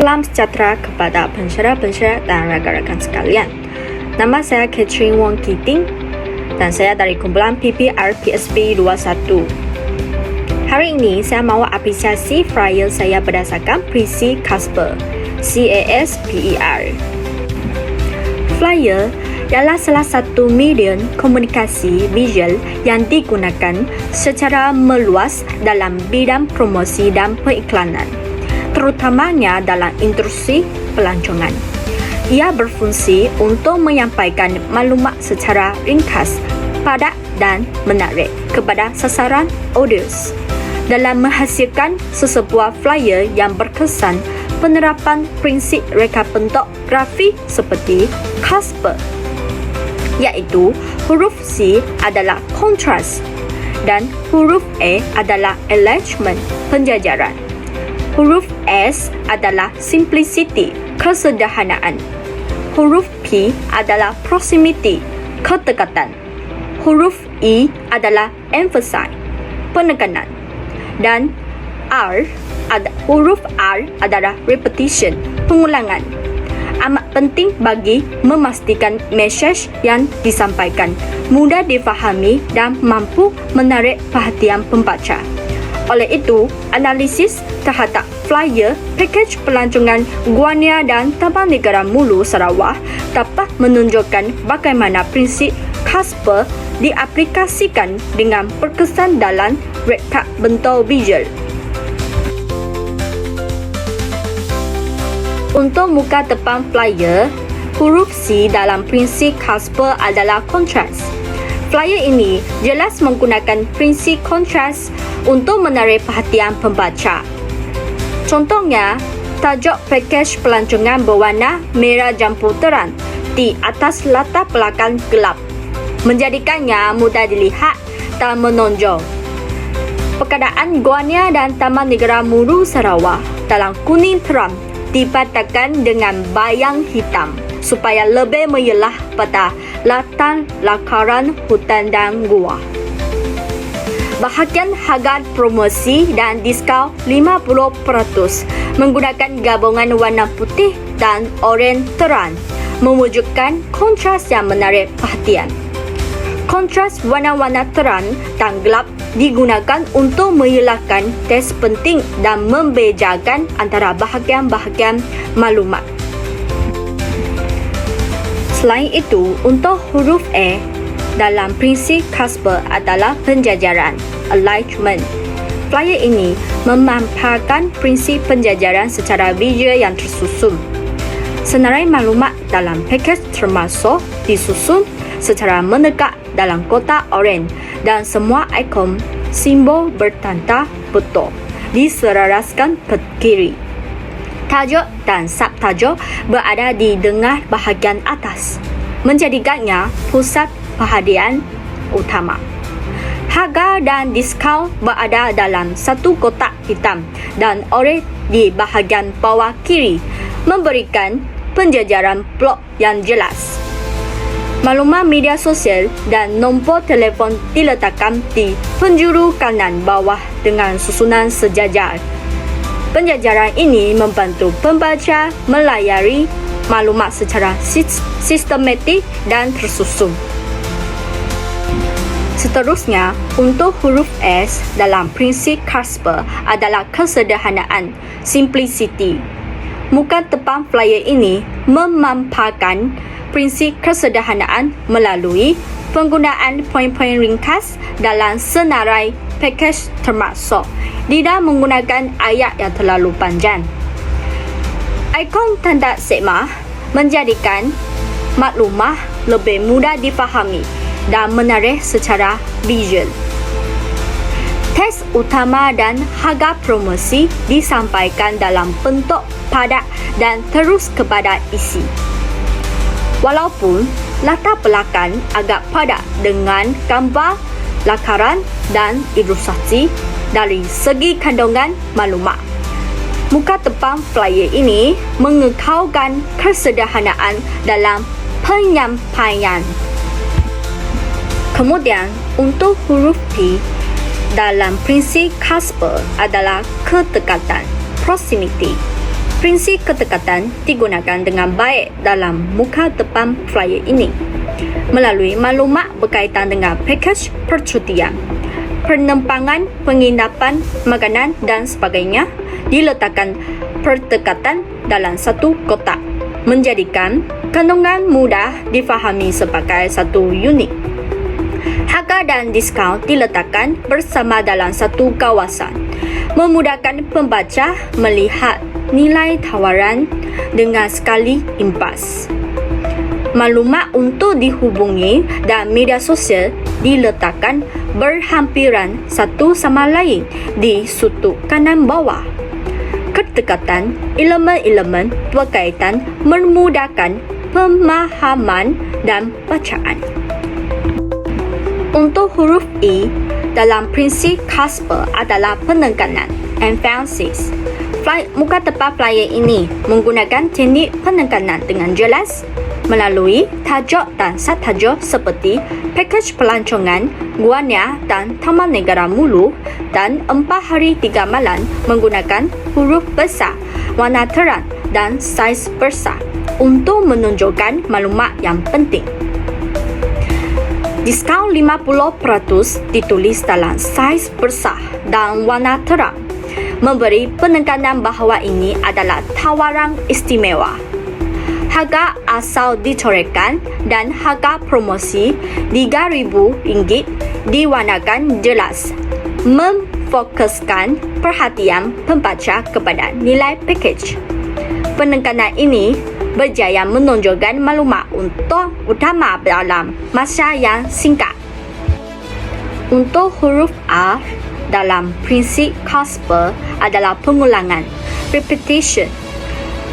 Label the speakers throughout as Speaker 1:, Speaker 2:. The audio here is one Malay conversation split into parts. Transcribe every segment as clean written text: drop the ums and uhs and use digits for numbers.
Speaker 1: Salam sejahtera kepada pensyarah-pensyarah dan rakan-rakan sekalian. Nama saya Catherine Wong Kiting dan saya dari kumpulan PPR PSB 21. Hari ini saya mahu apresiasi flyer saya berdasarkan prinsip CASPER, CASPER. Flyer ialah salah satu medium komunikasi visual yang digunakan secara meluas dalam bidang promosi dan periklanan, terutamanya dalam industri pelancongan. Ia berfungsi untuk menyampaikan maklumat secara ringkas, padat dan menarik kepada sasaran audiens. Dalam menghasilkan sesebuah flyer yang berkesan, penerapan prinsip reka bentuk grafik seperti CASPER, iaitu huruf C adalah kontras dan huruf A adalah enlargement, penjajaran. Huruf S adalah simplicity, kesederhanaan. Huruf P adalah proximity, kedekatan. Huruf E adalah emphasize, penekanan. Dan huruf R adalah repetition, pengulangan. Amat penting bagi memastikan mesej yang disampaikan mudah difahami dan mampu menarik perhatian pembaca. Oleh itu, analisis terhadap flyer pakej pelancongan Guania dan Taman Negara Mulu Sarawak dapat menunjukkan bagaimana prinsip CASPER diaplikasikan dengan berkesan dalam reka bentuk visual. Untuk muka depan flyer, huruf C dalam prinsip CASPER adalah kontras. Flyer ini jelas menggunakan prinsip kontras untuk menarik perhatian pembaca. Contohnya, tajuk pakej pelancongan berwarna merah jambu terang di atas latar belakang gelap, menjadikannya mudah dilihat dan menonjol. Perkataan Guania dan Taman Negara Mulu Sarawak dalam kuning terang dipatahkan dengan bayang hitam supaya lebih menyelah pada latar lakaran hutan dan gua. Bahagian harga promosi dan diskaun 50% menggunakan gabungan warna putih dan oranye terang mewujudkan kontras yang menarik perhatian. Kontras warna-warna terang dan gelap digunakan untuk mengelakkan teks penting dan membezakan antara bahagian-bahagian maklumat. Selain itu, untuk huruf A dalam prinsip CASPER adalah penjajaran, alignment. Flyer ini memaparkan prinsip penjajaran secara visual yang tersusun. Senarai maklumat dalam pakej termasuk disusun secara menegak dalam kotak oranye dan semua ikon simbol bertanda betul diselaraskan ke kiri. Tajuk dan subtajuk berada di tengah bahagian atas, menjadikannya pusat perhatian utama. Harga dan diskaun berada dalam satu kotak hitam dan oranye di bahagian bawah kiri, memberikan penjajaran blok yang jelas. Maklumat media sosial dan nombor telefon diletakkan di penjuru kanan bawah dengan susunan sejajar. Penjajaran ini membantu pembaca melayari maklumat secara sistematik dan tersusun. Seterusnya, untuk huruf S dalam prinsip CASPER adalah kesederhanaan, simplicity. Muka depan flyer ini memaparkan prinsip kesederhanaan melalui penggunaan poin-poin ringkas dalam senarai pakej termasuk tidak menggunakan ayat yang terlalu panjang. Ikon tanda sigma menjadikan maklumat lebih mudah difahami dan menarik secara visual. Teks utama dan harga promosi disampaikan dalam bentuk padat dan terus kepada isi. Walaupun latar belakang agak padat dengan gambar, lakaran dan ilustrasi dari segi kandungan maklumat, muka depan flyer ini mengekalkan kesederhanaan dalam penyampaian. Kemudian, untuk huruf P dalam prinsip CASPER adalah kedekatan, proximity. Prinsip ketekatan digunakan dengan baik dalam muka depan flyer ini melalui maklumat berkaitan dengan pakej percutian, penerbangan, penginapan, makanan dan sebagainya diletakkan pertekatan dalam satu kotak, menjadikan kandungan mudah difahami sebagai satu unit. Harga dan diskaun diletakkan bersama dalam satu kawasan, memudahkan pembaca melihat nilai tawaran dengan sekali impas. Maklumat untuk dihubungi dan media sosial diletakkan berhampiran satu sama lain di sudut kanan bawah. Ketekatan elemen-elemen berkaitan memudahkan pemahaman dan bacaan. Untuk huruf E dalam prinsip Casper adalah penekanan emphasis. Muka depan flyer ini menggunakan teknik penekanan dengan jelas melalui tajuk dan subtajuk seperti pakej pelancongan, Guanya dan Taman Negara Mulu, dan 4 hari 3 malam menggunakan huruf besar, warna terang dan saiz besar untuk menunjukkan maklumat yang penting. Diskaun 50% ditulis dalam saiz besar dan warna terang, memberi penekanan bahawa ini adalah tawaran istimewa. Harga asal dicorekkan dan harga promosi RM3,000 diwarnakan jelas, memfokuskan perhatian pembaca kepada nilai pakej. Penekanan ini berjaya menunjukkan maklumat untuk utama dalam masa yang singkat. Untuk huruf R dalam prinsip Casper adalah pengulangan, repetition.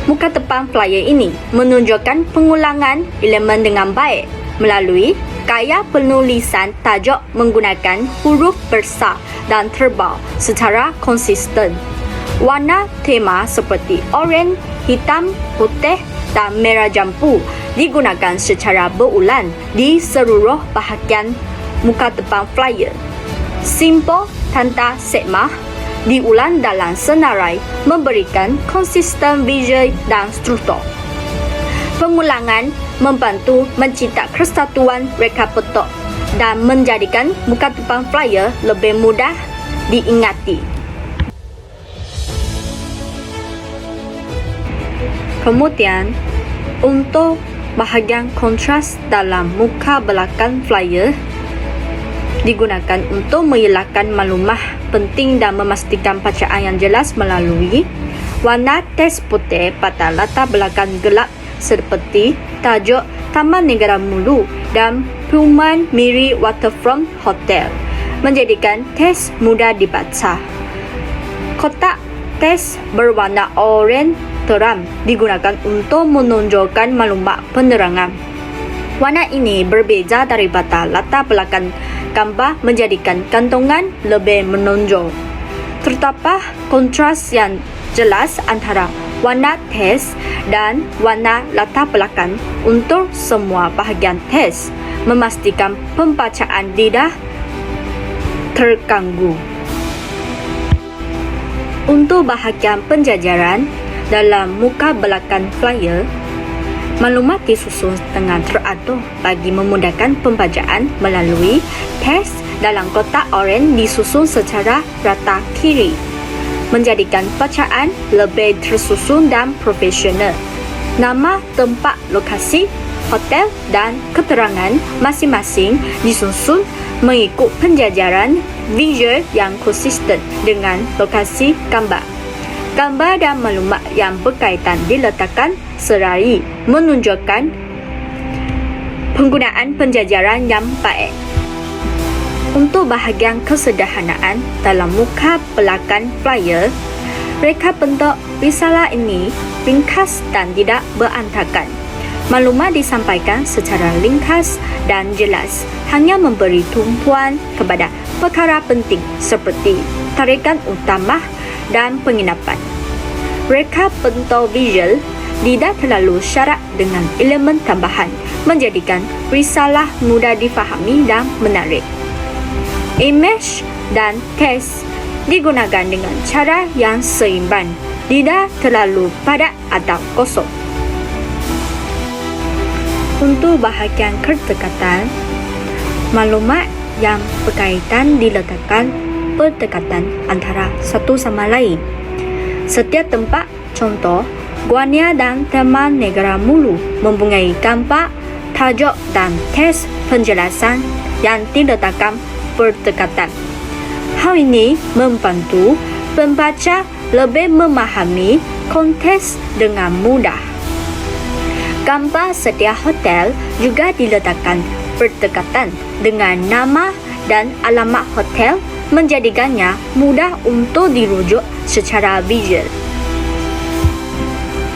Speaker 1: Muka depan flyer ini menunjukkan pengulangan elemen dengan baik melalui gaya penulisan tajuk menggunakan huruf besar dan tebal secara konsisten. Warna tema seperti oranye, hitam, putih dan merah jambu digunakan secara berulang di seluruh bahagian muka depan flyer. Simbol tanda segma diulang dalam senarai memberikan konsisten visual dan struktur. Pengulangan membantu mencetak kesatuan reka bentuk dan menjadikan muka depan flyer lebih mudah diingati. Kemudian, untuk bahagian kontras dalam muka belakang flyer digunakan untuk mengelakkan maklumat penting dan memastikan bacaan yang jelas melalui warna teks putih pada latar belakang gelap seperti tajuk Taman Negara Mulu dan perumahan Miri Waterfront Hotel, menjadikan teks mudah dibaca. Kotak teks berwarna oranye terang digunakan untuk menunjukkan maklumat penerangan. Warna ini berbeza daripada latar belakang gambar, menjadikan kandungan lebih menonjol. Terdapat kontras yang jelas antara warna teks dan warna latar belakang untuk semua bahagian teks, memastikan pembacaan tidak terganggu. Untuk bahagian penjajaran dalam muka belakang flyer, maklumat disusun dengan teratur bagi memudahkan pembacaan melalui teks dalam kotak oranye disusun secara rata kiri, menjadikan bacaan lebih tersusun dan profesional. Nama, tempat, lokasi, hotel dan keterangan masing-masing disusun mengikut penjajaran visual yang konsisten dengan lokasi gambar. Gambar dan maklumat yang berkaitan diletakkan seraya menunjukkan penggunaan penjajaran yang baik. Untuk bahagian kesederhanaan dalam muka belakang flyer, reka bentuk risalah ini ringkas dan tidak berantakan. Maklumat disampaikan secara ringkas dan jelas, hanya memberi tumpuan kepada perkara penting seperti tarikan utama dan penginapan. Reka bentuk visual tidak terlalu syarat dengan elemen tambahan, menjadikan risalah mudah difahami dan menarik. Image dan teks digunakan dengan cara yang seimbang, tidak terlalu padat atau kosong. Untuk bahagian kedekatan, maklumat yang berkaitan diletakkan berdekatan antara satu sama lain. Setiap tempat, contoh, Guania dan Taman Negara Mulu mempunyai gambar, tajuk dan teks penjelasan yang diletakkan berdekatan. Hal ini membantu pembaca lebih memahami konteks dengan mudah. Gambar setiap hotel juga diletakkan berdekatan dengan nama dan alamat hotel, menjadikannya mudah untuk dirujuk secara visual.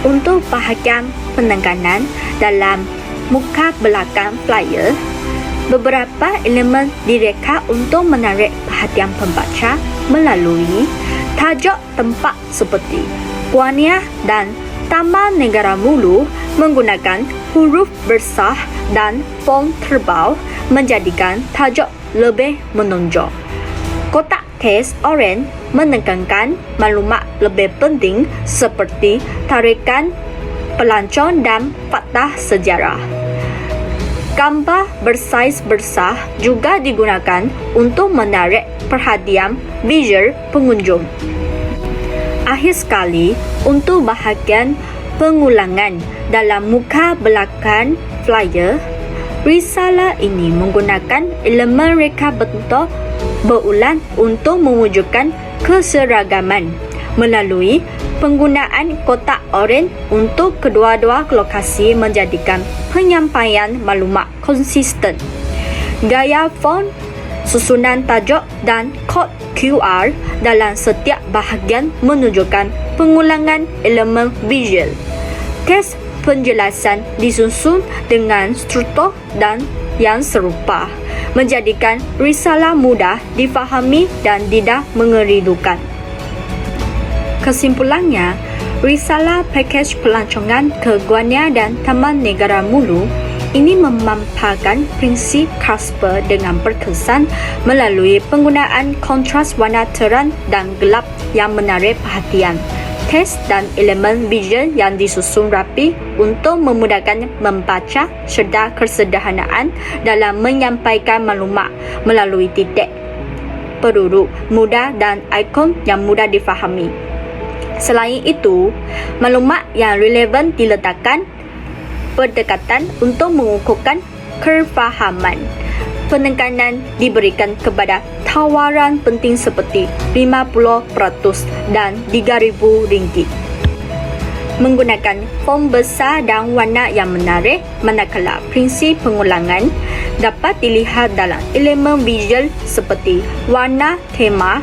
Speaker 1: Untuk bahagian penekanan dalam muka belakang flyer, beberapa elemen direka untuk menarik perhatian pembaca melalui tajuk tempat seperti Guania dan Taman Negara Mulu menggunakan huruf besar dan font tebal, menjadikan tajuk lebih menonjol. Kotak teks oranye menekankan maklumat lebih penting seperti tarikan pelancong dan fakta sejarah. Gambar bersaiz besar juga digunakan untuk menarik perhatian visual pengunjung. Akhir sekali, untuk bahagian pengulangan dalam muka belakang flyer, risalah ini menggunakan elemen reka bentuk berulang untuk mewujudkan keseragaman melalui penggunaan kotak oranye untuk kedua-dua lokasi, menjadikan penyampaian maklumat konsisten. Gaya font, susunan tajuk dan kod QR dalam setiap bahagian menunjukkan pengulangan elemen visual. Teks penjelasan disusun dengan struktur dan yang serupa, menjadikan risalah mudah difahami dan tidak mengeridukan. Kesimpulannya, risalah pakej pelancongan ke Guania dan Taman Negara Mulu ini memaparkan prinsip Casper dengan berkesan melalui penggunaan kontras warna terang dan gelap yang menarik perhatian, teks dan elemen visual yang disusun rapi untuk memudahkan membaca serta kesederhanaan dalam menyampaikan maklumat melalui titik, peluru mudah dan ikon yang mudah difahami. Selain itu, maklumat yang relevan diletakkan berdekatan untuk mengukuhkan kefahaman. Penekanan diberikan kepada tawaran penting seperti 50% dan RM3,000. Menggunakan font besar dan warna yang menarik, manakala prinsip pengulangan dapat dilihat dalam elemen visual seperti warna tema,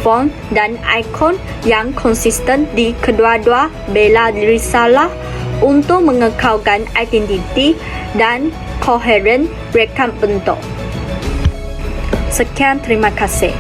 Speaker 1: font dan ikon yang konsisten di kedua-dua belah risalah untuk mengekalkan identiti dan koheren reka bentuk. Sekian, terima kasih.